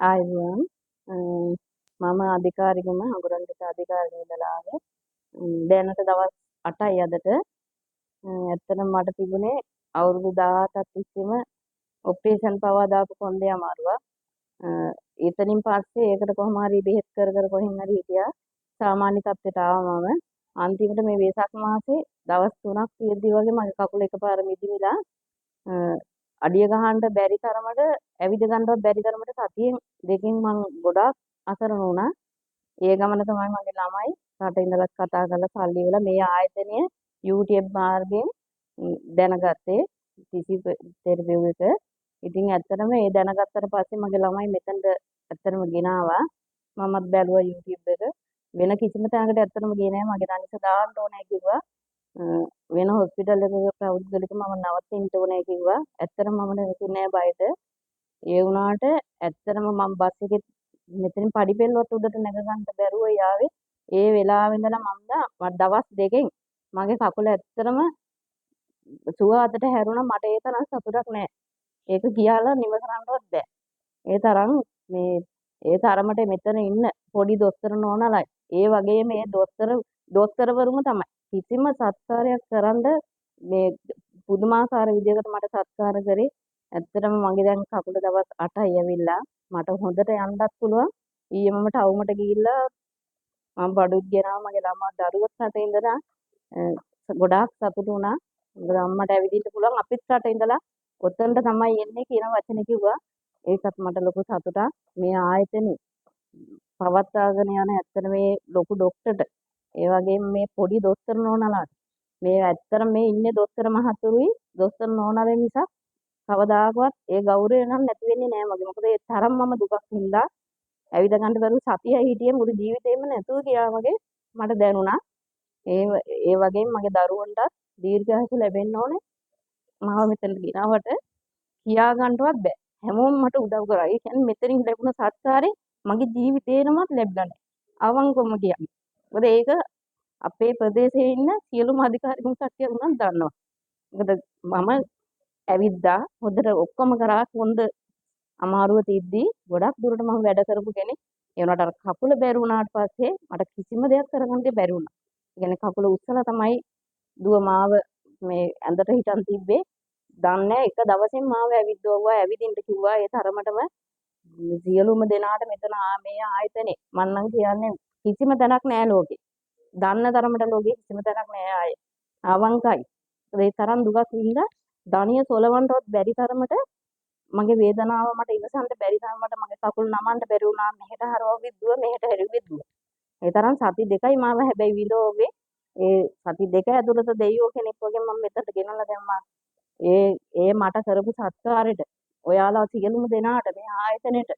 ආයුබෝවන්. මම අධිකාරිකම අඟුරන්දික අධිකාරිය ඉඳලා ආවේ. දැනට දවස් 8යි අදට. ඇත්තටම මට තිබුණේ අවුරුදු 17ක් තිස්සේම ඔපරේෂන් පවා දාපු කොන්දේ අමාරුවක්. එතනින් පස්සේ ඒකට කොහොම හරි බෙහෙත් කර කර කොහෙන් හරි හිටියා. සාමාන්‍ය තත්ත්වයට ආවා මම. අන්තිමට මේ වෙසක් මාසේ දවස් 3ක් තියෙද්දි වගේ මගේ කකුල එකපාර මිදිමිලා අඩිය ගහන්න බැරි තරමට ඇවිද ගන්නවත් බැරි තරමට සතියෙන් දෙකෙන් මං ගොඩාක් අසරණ වුණා. ඒ ගමන තමයි මගේ ළමයි රට ඉඳලා කතා කරලා සල්ලි වල මේ ආයතනය YouTube මාර්ගයෙන් දැනගත්තේ කිසි තෙරපිව් එක. ඉතින් ඇත්තටම ඒ දැනගත්තට පස්සේ මගේ ළමයි මෙතනට ඇත්තටම ගෙනාවා. මමත් බැලුවා YouTube එක. වෙන කිසිම තැනකට ඇත්තටම ගියේ නෑ. මගේ තනිස දාන්න ඕනේ කිව්වා. වෙන හොස්පිටල් එකක පෞද්ගලික මම නවතින්න ඕනේ කිව්වා. ඇත්තටම මම නැතුනේ බයට. ඒ වුණාට ඇත්තටම මම බස් එකේ මෙතනින් පඩිපෙළවත් උඩට නැග ගන්න බැරුව යාවේ. ඒ වෙලාවෙ ඉඳලා මම දවස් දෙකෙන් මගේ කකුල ඇත්තටම සුව අතට හැරුණා. මට ඒ තරම් සතුටක් නෑ. ඒක කියලා නිම කරන්නවත් බෑ. ඒ තරම් මේ ඒ තරමට මෙතන ඉන්න පොඩි දොස්තර නෝනාලයි. ඒ වගේ මේ දොස්තරවරුම තමයි. කිසිම සත්කාරයක් කරන්න මේ පුදුමාකාර විදිහකට මට සත්කාර කරේ. ඇත්තටම මගේ දැන් කකුල දවස් 8යි ඇවිල්ලා. මට හොඳට යන්නත් පුළුවන්. ඊයේ මම ටවුමට ගිහිල්ලා මම බඩුත් ගෙනාවා. මගේ ළමා දරුවත් රටේ ඉඳලා ගොඩාක් සතුටු වුණා. මොකද අම්මට ඇවිදින්න පුළුවන් අපිත් රටේ ඉඳලා ඔතනට තමයි එන්නේ කියන වචනේ කිව්වා. ඒකත් මට ලොකු සතුටක්. මේ ආයතනේ පවත්වාගෙන යන ඇත්තට මේ ලොකු ડોක්ටර්ට ඒ වගේම මේ පොඩි දොස්තර නෝනාලාට මේ ඇත්තට මේ ඉන්නේ දොස්තර මහතුරුයි දොස්තර නෝනාලේ මිසක් කවදාකවත් ඒ ගෞරවය නම් නැති වෙන්නේ නෑ මගේ. මොකද ඒ තරම් මම දුකක් වින්දා ඇවිද ගන්න බැරුව සතිය හිටියේ මුළු ජීවිතේම නැතුව ගියා වගේ මට දැනුණා. ඒ වගේම මගේ දරුවන්ට දීර්ඝායුෂ ලැබෙන්න ඕනේ. මාව මෙතන ගෙනාවට කියා ගන්නවත් බෑ. හැමෝම මට උදව් කරා. ඒ කියන්නේ මෙතනින් ලැබුණ සත්කාරේ මගේ ජීවිතේනමත් ලැබුණා. අවංකවම කියන්නේ. මොකද ඒක අපේ ප්‍රදේශයේ ඉන්න සියලුම අධිකාරිතුන් කට්ටිය උනත් දන්නවා. මොකද මම ඇවිද්දා හොඳට ඔක්කොම කරා හොඳ අමාරුව තියද්දි ගොඩක් දුරට මම වැඩ කරපු කෙනෙක්. ඒ වුණාට අර කකුල බැරි වුණාට පස්සේ මට කිසිම දෙයක් කරගන්න බැරි වුණා. ඒ කියන්නේ කකුල උස්සලා තමයි දුව මාව මේ ඇඳට හිටන් තිබ්බේ. දන්නේ එක දවසින් මාව ඇවිද්දවුවා ඇවිදින්න කිව්වා. ඒ තරමටම සියලුම දෙනාට මෙතන මේ ආයතනේ මම නම් කියන්නේ කිසිම තැනක් නෑ ලෝකේ. දන්න තරමට ලෝකේ කිසිම තැනක් නෑ ආයේ. අවංකයි. ඒ තරම් දුකක් වින්දා ධානිය සොලවන්නවත් බැරි තරමට මගේ වේදනාව මට ඉවසන්න බැරි තරමට මගේ කකුල් නමන්න බැරි වුණා. මෙහෙට හරවුවෙත් දුව මෙහෙට හැරුවෙත් දුව. ඒ තරම් සති දෙකයි මාව හැබැයි විඳෝවේ. ඒ සති දෙක ඇතුළත දෙයියෝ කෙනෙක් වගේ මම මෙතනට ගෙනල්ලා දැම්මා. ඒ මට කරපු සත්කාරෙට ඔයාලා සියලුම දෙනාට මේ ආයතනෙට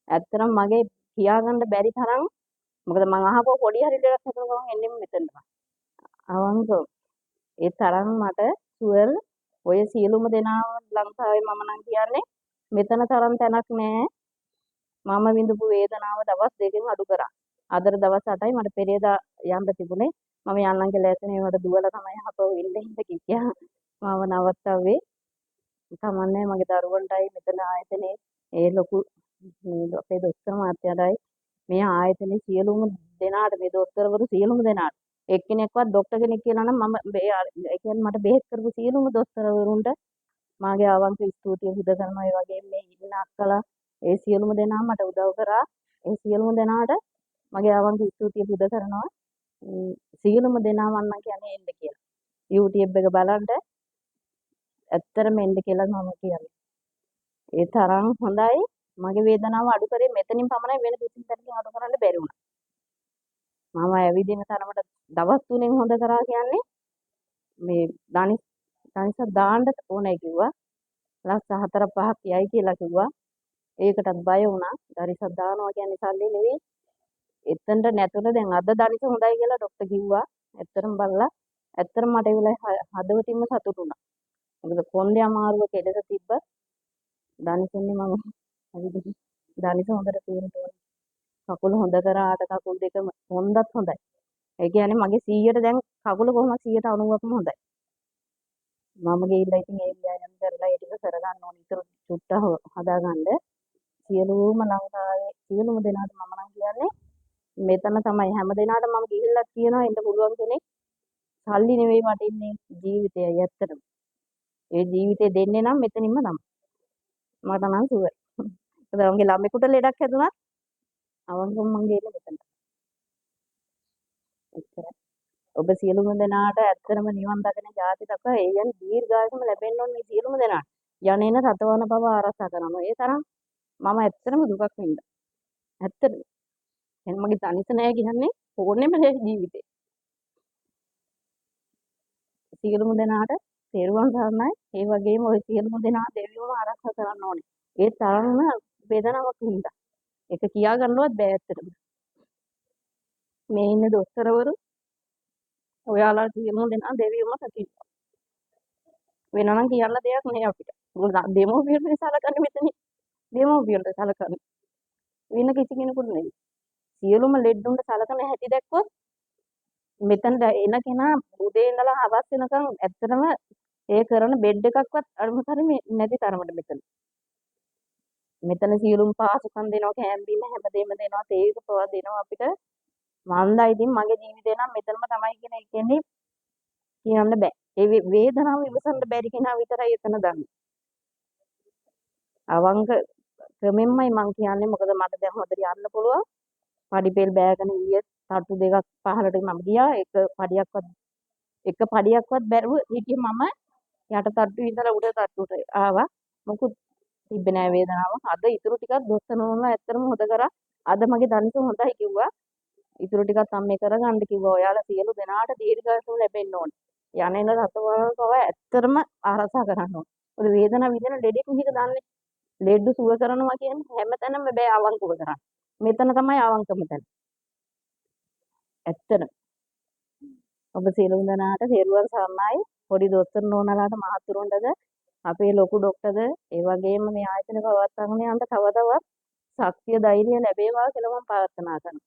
ඇත්තටම මගේ කියාගන්න බැරි තරම් මොකද මං අහපුව පොඩි හරි දෙයක් හදන ගමන් එන්නෙම මෙතනට. අවංකව ඒ තරම් මට සුවර් ඔය සියලුම දෙනාම ලංකාවේ මම නම් කියන්නේ මෙතන තරම් තැනක් නෑ. මම විඳපු වේදනාව දවස් දෙකකින් අඩු කරා. අදට දවස් 8යි මට පෙරේදා යන්න තිබුණේ. මම යන්නම් කියලා ඇතනේ මට දුවලා තමයි හපව ඉන්න කිව්වා. මාව නවත්තවේ. කමන්නේ මගේ දරුවන්ටයි මෙතන ආයතනේ ඒ ලොකු අපේ දොස්තර මහත්තයාටයි මේ ආයතනේ සියලුම දෙනාට මේ දොස්තරවරු සියලුම දෙනාට එක්කෙනෙක්වත් ડોක්ටර් කෙනෙක් කියලා නම් මම ඒ කියන්නේ මට බෙහෙත් කරපු සියලුම දොස්තරවරුන්ට මාගේ අවංක ස්තුතිය පුද කරනවා. ඒ වගේම මේ ඉන්න අක්කලා ඒ සියලුම දෙනා මට උදව් කරා. ඒ සියලුම දෙනාට මගේ අවංක ස්තුතිය පුද කරනවා. සියලුම දෙනා මම කියන්නේ එන්න කියලා. YouTube එක බලන්න ඇත්තටම එන්න කියලා මම කියන්නේ. ඒ තරම් හොඳයි. මගේ වේදනාව අඩු කරේ මෙතනින් පමණයි වෙන කිසිම තැනකින් අඩු කරන්න බැරි වුණා. මම ඇවිදින තරමට දවස් 3න් හොඳ කරා කියන්නේ මේ දනිස දාන්න ඕනේ කිව්වා. ලක්ෂ 4-5ක් යයි කියලා කිව්වා. ඒකටත් බය වුණා. දනිස දානවා කියන්නේ සල්ලි නෙවෙයි. එතනට නැතුණ දැන් අද දනිස හොඳයි කියලා ડોක්ටර් කිව්වා. ඇත්තටම බලලා ඇත්තටම මට ඒ වෙලාවේ හදවතින්ම සතුටු වුණා. මොකද කොන්දේ අමාරුව කෙලෙස තිබ්බ දනිසන්නේ මම ඇවිදින්න දනිස හොඳට තේරුම් ගන්න. කකුල හොඳ කරාට කකුල් දෙකම හොඳත් හොඳයි. ඒ කියන්නේ මගේ 100ට දැන් කකුල කොහොමද 190ක්ම හොඳයි. මම ගිහිල්ලා ඉතින් ඒ ව්‍යායාම කරලා ඒ ටික කරගන්න ඕනේ. ඊට චුට්ටක් හදාගන්න. සියලුම ලංකාවේ සියලුම දෙනාට මම නම් කියන්නේ මෙතන තමයි හැම දෙනාටම මම ගිහිල්ලා කියනවා එන්න පුළුවන් කෙනෙක් සල්ලි නෙවෙයි වටින්නේ ජීවිතයයි ඇත්තටම. ඒ ජීවිතේ දෙන්නේ නම් මෙතනින්ම තමයි. මට නම් සුවයි. ඒකද මගේ ළමෙකුට ලෙඩක් හැදුනත් අවංගම මං ගේන්නේ මෙතනට. එච්චරයි. ඔබ සියලුම දෙනාට ඇත්තටම නිවන් දකින ජාති දක්වා ඒ යන දීර්ඝායසම ලැබෙන්න ඕනේ මේ සියලුම දෙනාට. යන්නේන රතවන බව ආරක්ෂා කරනවා. ඒ තරම් මම ඇත්තටම දුකක් වින්දා. ඇත්තටම. එහෙනම් මගේ තනිස නෑ කියන්නේ ඕනෙම ජීවිතේ. සියලුම දෙනාට තෙරුවන් සරණයි. ඒ වගේම ওই සියලුම දෙනා දෙවියන්ව ආරක්ෂා කරන්න ඕනේ. ඒ තරම්ම වේදනාවක් වින්දා. ඒක කියා ගන්නවත් බෑ ඇත්තටම. මේ ඉන්න දොස්තරවරු ඔයාලා සියලුම දෙනා දෙවියන්ව සතුටු. වෙනනම් කියන්න දෙයක් නෑ අපිට. මොකද දෙමෝපියන්ට සලකන්නේ මෙතන. දෙමෝපියන්ට සලකන්නේ. වෙන කිසි කෙනෙකුට නෙවෙයි. සියලුම ලෙඩුන්ට සලකන හැටි දැක්කොත් මෙතනට එන කෙනා උදේ ඉඳලා හවස් වෙනකන් ඇත්තටම ඒ කරන බෙඩ් එකක්වත් අනුතරමේ නැති තරමට මෙතන. මෙතන සියලුම පාසුකම් දෙනවා, කෑම හැමදේම දෙනවා, තේක පවා දෙනවා අපිට. මන්දා ඉතින් මගේ ජීවිතේ නම් මෙතනම තමයි කියන එක කියන්නේ කියන්න බෑ. ඒ වේදනාව ඉවසන්න බැරි කෙනා විතරයි එතන දන්නේ. අවංක ක්‍රමෙන්මයි මං කියන්නේ මොකද මට දැන් හොඳට යන්න පුළුවන්. පඩිපෙල් බෑගෙන ඊයේ තට්ටු දෙකක් පහලට මම ගියා. එක පඩියක්වත් බැරුව හිටියේ මම යට තට්ටුවේ ඉඳලා උඩ තට්ටුවට ආවා. මොකුත් තිබ්බේ නෑ වේදනාව. අද ඉතුරු ටිකක් දොස්තර නෝනා ඇත්තටම හොද කරා. අද මගේ දනිත හොඳයි කිව්වා. ඉතුරු ටිකක් අම්මේ කරගන්න කිව්වා. ඔයාලා සියලු දෙනාට දීර්ඝායුෂ ලැබෙන්න ඕනේ. යන්නේන රතවන පව ඇත්තටම ආරසා කරන්න ඕනේ. මොකද වේදනාව විඳින ලෙඩෙක් මිහික දන්නේ. ලෙඩ සුව කරනවා කියන්නේ හැමතැනම බෑ අවංකව කරන්න. මෙතන තමයි අවංකම තැන. ඇත්තටම. ඔබ සියලුම දෙනාට තෙරුවන් සරණයි. පොඩි දොස්තර නෝනාලාට මහතුරුන්ටද අපේ ලොකු ඩොක්ටර්ද ඒ වගේම මේ ආයතන පවත්වාගෙන යන්න තව තවත් ශක්තිය ධෛර්යය ලැබේවා කියලා මම ප්‍රාර්ථනා කරනවා.